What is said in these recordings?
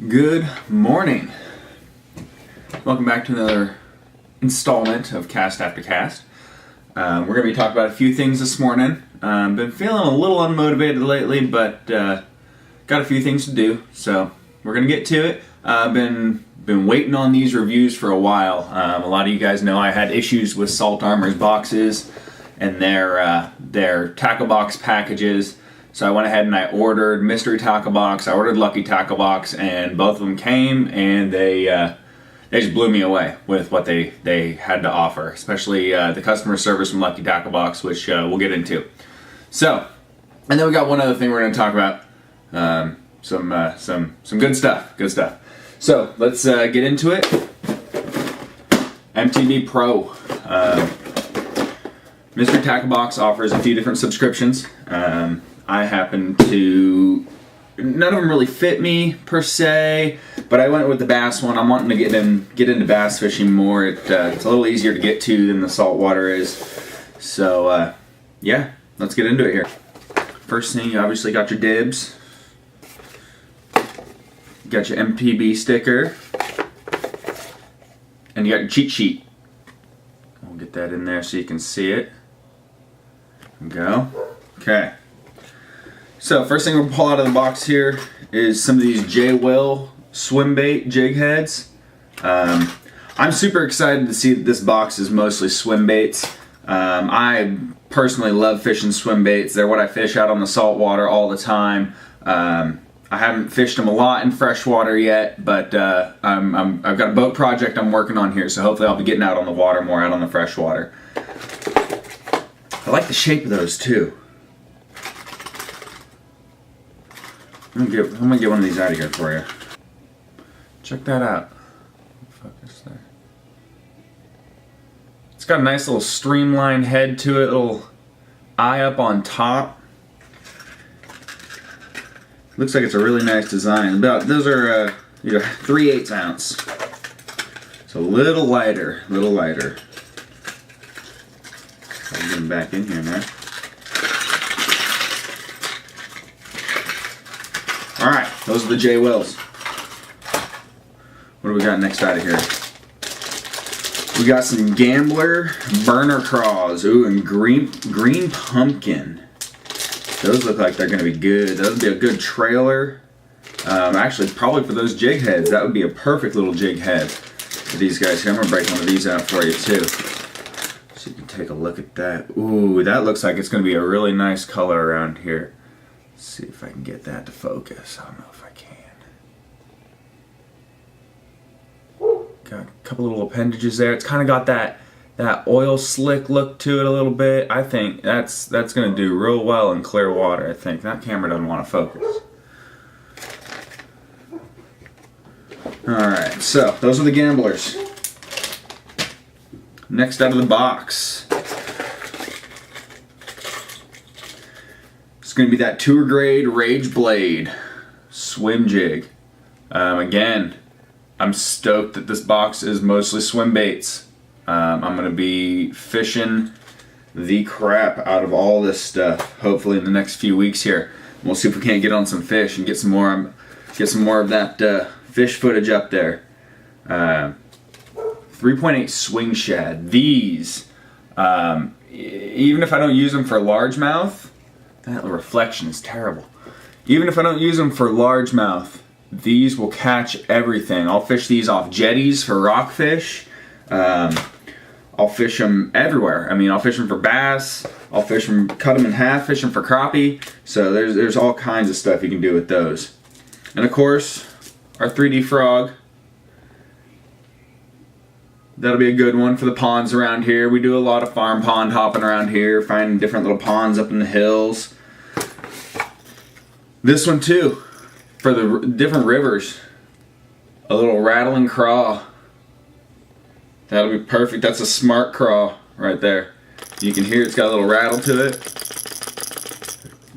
Good morning. Welcome back to another installment of Cast After Cast. We're going to be talking about a few things this morning. Been feeling a little unmotivated lately, but got a few things to do, so we're going to get to it. Been waiting on these reviews for a while. A lot of you guys know I had issues with Salt Armor's boxes and their tackle box packages. So I went ahead and I ordered Mystery Tackle Box, I ordered Lucky Tackle Box, and both of them came, and they just blew me away with what they had to offer, especially the customer service from Lucky Tackle Box, which we'll get into. So, and then we got one other thing we're going to talk about, some good stuff, So let's get into it. MTB Pro. Mystery Tackle Box offers a few different subscriptions. I happen to, none of them really fit me per se, but I went with the bass one. I'm wanting to get into bass fishing more. It's a little easier to get to than the saltwater is. So yeah, let's get into it here. First thing, you obviously got your dibs. You got your MTB sticker. And you got your cheat sheet. I'll get that in there so you can see it. There we go. Okay. So first thing we'll pull out of the box here is some of these J-Will swim bait jig heads. I'm super excited to see that this box is mostly swim baits. I personally love fishing swim baits. They're what I fish out on the saltwater all the time. I haven't fished them a lot in freshwater yet, but I've got a boat project I'm working on here, so hopefully I'll be getting out on the water more, out on the freshwater. I like the shape of those too. I'm gonna get one of these out of here for you. Check that out. Focus there. It's got a nice little streamlined head to it, little eye up on top. Looks like it's a really nice design. Those are 3/8 ounce. So a little lighter, I'll get them back in here now. Alright, those are the J-Wills. What do we got next out of here? We got some Gambler Burner Craws. Ooh, and green pumpkin. Those look like they're going to be good. That would be a good trailer. Actually, probably for those jig heads, that would be a perfect little jig head for these guys here. I'm going to break one of these out for you too. So you can take a look at that. Ooh, that looks like it's going to be a really nice color around here. Let's see if I can get that to focus. I don't know if I can. Got a couple little appendages there. It's kind of got that oil slick look to it a little bit. I think that's going to do real well in clear water. I think that camera doesn't want to focus. Alright, so those are the Gamblers. Next out of the box, it's going to be that tour grade Rage Blade swim jig. Again, I'm stoked that this box is mostly swim baits. I'm going to be fishing the crap out of all this stuff hopefully in the next few weeks here. We'll see if we can't get on some fish and get some more of that fish footage up there. 3.8 swing shad. These, even if I don't use them for largemouth, that reflection is terrible. Even if I don't use them for largemouth, these will catch everything. I'll fish these off jetties for rockfish. I'll fish them everywhere. I mean, I'll fish them for bass. I'll fish them, cut them in half, fish them for crappie. So there's all kinds of stuff you can do with those. And of course, our 3D frog. That'll be a good one for the ponds around here. We do a lot of farm pond hopping around here, finding different little ponds up in the hills. This one too, for the different rivers. A little rattling craw. That'll be perfect. That's a smart craw right there. You can hear it's got a little rattle to it.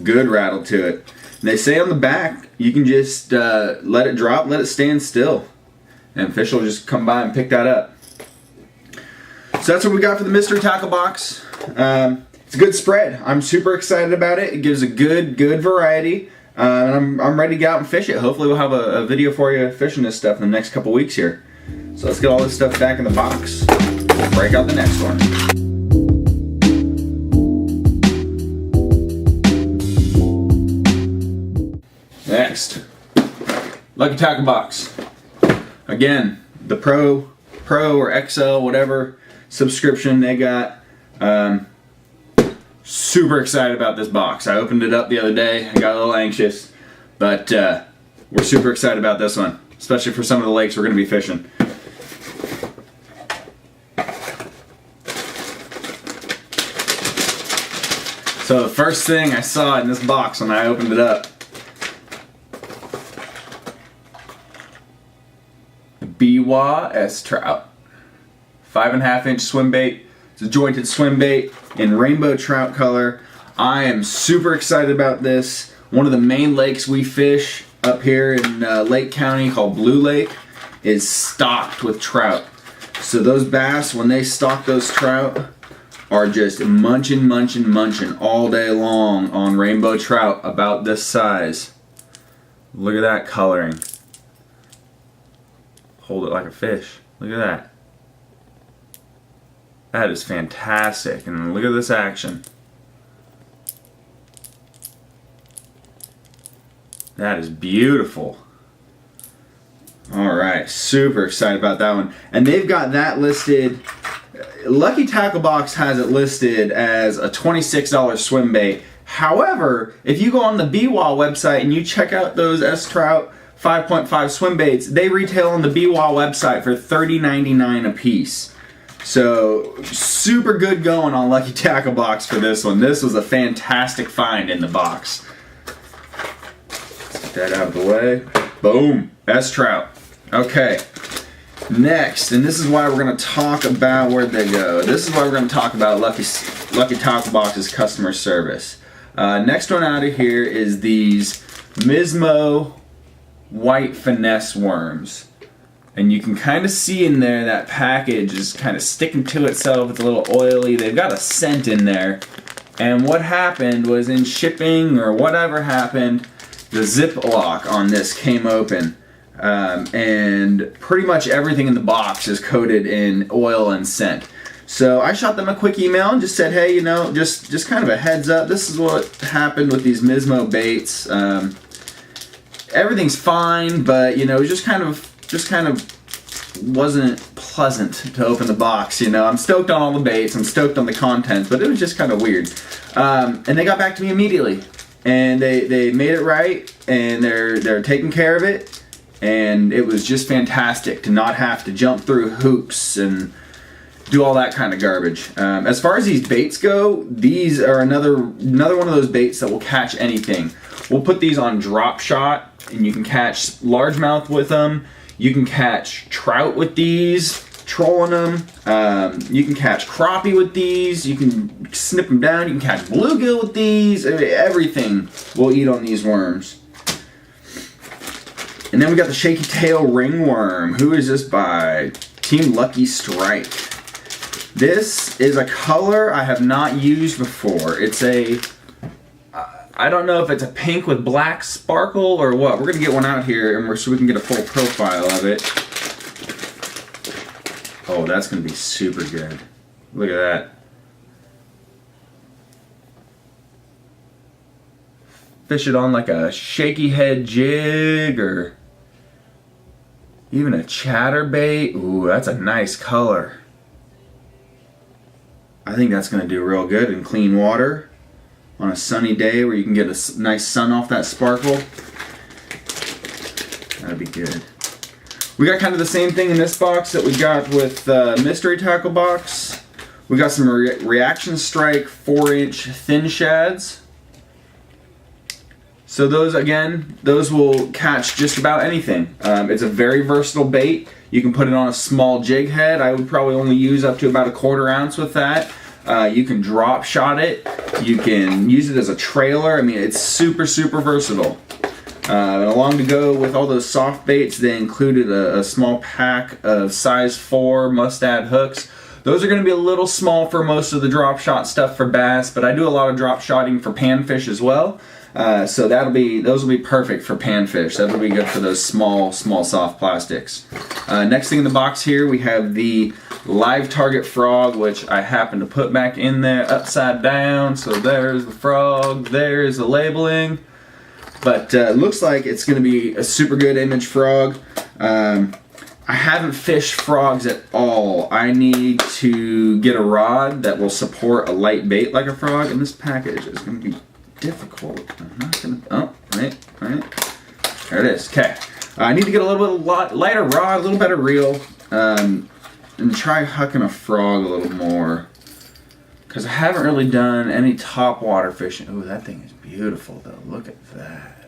Good rattle to it. And they say on the back, you can just let it drop, let it stand still. And fish will just come by and pick that up. So that's what we got for the mystery tackle box. It's a good spread. I'm super excited about it. It gives a good variety. And I'm ready to get out and fish it. Hopefully we'll have a video for you fishing this stuff in the next couple weeks here. So let's get all this stuff back in the box. We'll break out the next one. Next, Lucky Tackle Box. Again, the Pro or XL, whatever subscription they got. Super excited about this box. I opened it up the other day. I got a little anxious, but we're super excited about this one, especially for some of the lakes we're going to be fishing. So the first thing I saw in this box when I opened it up, Biwa S trout, 5.5 inch swim bait. It's a jointed swim bait in rainbow trout color. I am super excited about this. One of the main lakes we fish up here in Lake County, called Blue Lake, is stocked with trout. So those bass, when they stock those trout, are just munching all day long on rainbow trout about this size. Look at that coloring. Hold it like a fish. Look at that. That is fantastic. And look at this action. That is beautiful. Alright, super excited about that one. And they've got that listed. Lucky Tackle Box has it listed as a $26 swim bait. However, if you go on the BWA website and you check out those S-Trout 5.5 swim baits, they retail on the BWA website for $30.99 a piece. So super good going on Lucky Tackle Box for this one. This was a fantastic find in the box. Let's get that out of the way. Boom, S-Trout. Okay, next, and this is why we're going to talk about, where'd they go? This is why we're going to talk about Lucky Tackle Box's customer service. Next one out of here is these Mismo white finesse worms. And you can kind of see in there that package is kind of sticking to itself. It's a little oily. They've got a scent in there. And what happened was, in shipping or whatever happened, the Ziploc on this came open. And pretty much everything in the box is coated in oil and scent. So I shot them a quick email and just said, hey, you know, just kind of a heads up. This is what happened with these Mismo baits. Everything's fine, but you know, it just kind of wasn't pleasant to open the box. You know, I'm stoked on all the baits, I'm stoked on the content, but it was just kind of weird. And they got back to me immediately, and they made it right, and they're taking care of it, and it was just fantastic to not have to jump through hoops and do all that kind of garbage. As far as these baits go, these are another one of those baits that will catch anything. We'll put these on drop shot, and you can catch largemouth with them. You can catch trout with these, trolling them. You can catch crappie with these. You can snip them down. You can catch bluegill with these. Everything will eat on these worms. And then we got the shaky tail ringworm. Who is this by? Team Lucky Strike. This is a color I have not used before. It's a, I don't know if it's a pink with black sparkle or what. We're going to get one out here and so we can get a full profile of it. Oh, that's going to be super good. Look at that. Fish it on like a shaky head jig or even a chatterbait. Ooh, that's a nice color. I think that's going to do real good in clean water on a sunny day where you can get a nice sun off that sparkle. That'd be good. We got kind of the same thing in this box that we got with mystery tackle box. We got some Reaction Strike 4-inch thin shads. So those, again, those will catch just about anything. It's a very versatile bait. You can put it on a small jig head. I would probably only use up to about a 1/4 ounce with that. You can drop shot it. You can use it as a trailer. I mean, it's super, super versatile. And along to go with all those soft baits, they included a small pack of size 4 mustad hooks. Those are going to be a little small for most of the drop shot stuff for bass, but I do a lot of drop shotting for panfish as well. So those will be perfect for panfish. That'll be good for those small soft plastics. Next thing in the box here, we have the live target frog, which I happen to put back in there upside down. So there's the frog, there's the labeling. But looks like it's going to be a super good image frog. I haven't fished frogs at all. I need to get a rod that will support a light bait like a frog, and this package is going to be difficult. I'm not going to, oh, right. There it is, okay. I need to get a little bit lighter rod, a little better reel, and try hucking a frog a little more. Because I haven't really done any top water fishing. Oh, that thing is beautiful though, look at that.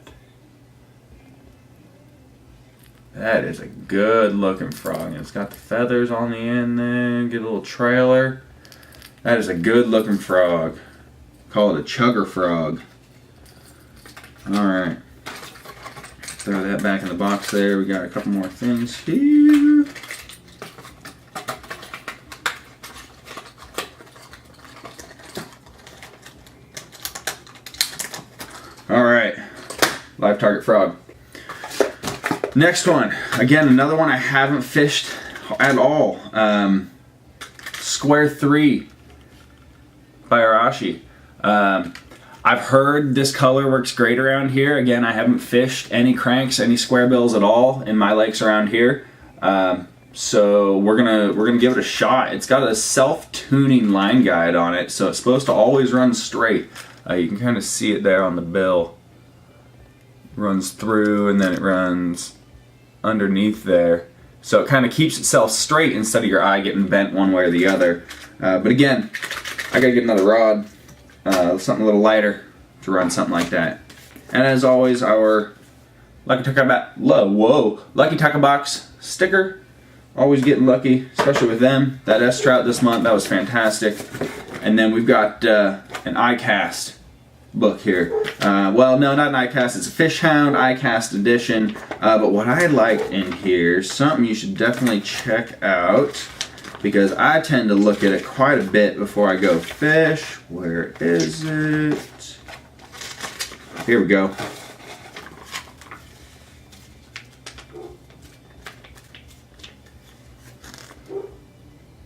That is a good looking frog. It's got the feathers on the end there, get a little trailer. That is a good looking frog. Call it a chugger frog. Alright. Throw that back in the box there. We got a couple more things here. Alright. Live target frog. Next one, again, another one I haven't fished at all. Square 3 by Arashi. I've heard this color works great around here. Again, I haven't fished any cranks, any square bills at all in my lakes around here. So we're gonna give it a shot. It's got a self-tuning line guide on it, so it's supposed to always run straight. You can kind of see it there on the bill. Runs through and then it runs underneath there, so it kind of keeps itself straight instead of your eye getting bent one way or the other. But again, I gotta get another rod, something a little lighter to run something like that. And as always, our Lucky Tackle Box sticker. Always getting lucky, especially with them. That S trout this month, that was fantastic. And then we've got an iCast book here. Well, no, not an iCast, it's a Fish Hound iCast edition. But what I like in here, something you should definitely check out, because I tend to look at it quite a bit before I go fish. Where is it? Here we go.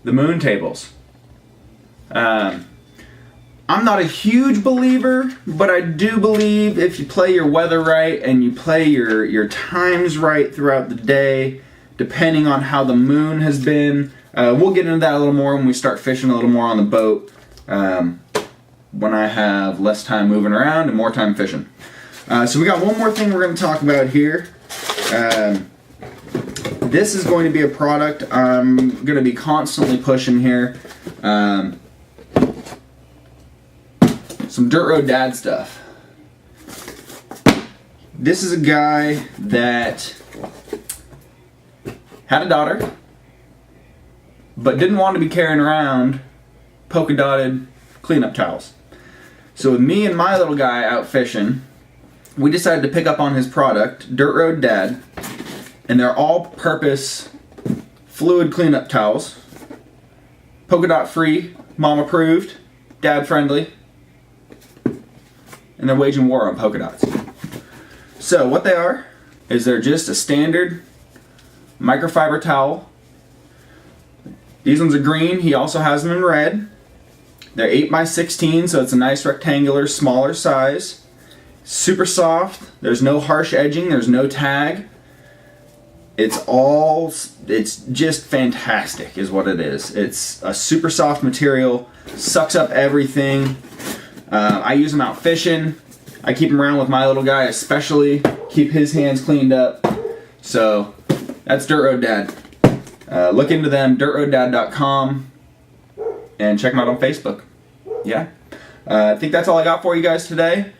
The moon tables. I'm not a huge believer, but I do believe if you play your weather right and you play your times right throughout the day, depending on how the moon has been, we'll get into that a little more when we start fishing a little more on the boat, when I have less time moving around and more time fishing. So we got one more thing we're going to talk about here. This is going to be a product I'm going to be constantly pushing here. Some Dirt Road Dad stuff. This is a guy that had a daughter, but didn't want to be carrying around polka dotted cleanup towels. So with me and my little guy out fishing, we decided to pick up on his product, Dirt Road Dad, and they're all-purpose fluid cleanup towels. Polka dot free, mom approved, dad friendly. And they're waging war on polka dots. So what they are is they're just a standard microfiber towel. These ones are green. He also has them in red. They're 8x16, so it's a nice rectangular, smaller size. Super soft. There's no harsh edging. There's no tag. It's just fantastic is what it is. It's a super soft material. Sucks up everything. I use them out fishing. I keep them around with my little guy especially. Keep his hands cleaned up. So That's Dirt Road Dad. Look into them, dirtroaddad.com, and check them out on Facebook. Yeah. I think that's all I got for you guys today.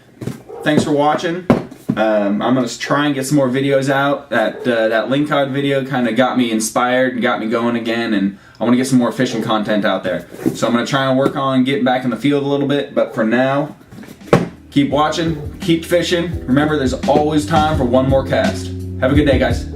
Thanks for watching. I'm going to try and get some more videos out. That link cod video kind of got me inspired and got me going again, and I want to get some more fishing content out there. So I'm going to try and work on getting back in the field a little bit, but for now, keep watching, keep fishing. Remember, there's always time for one more cast. Have a good day, guys.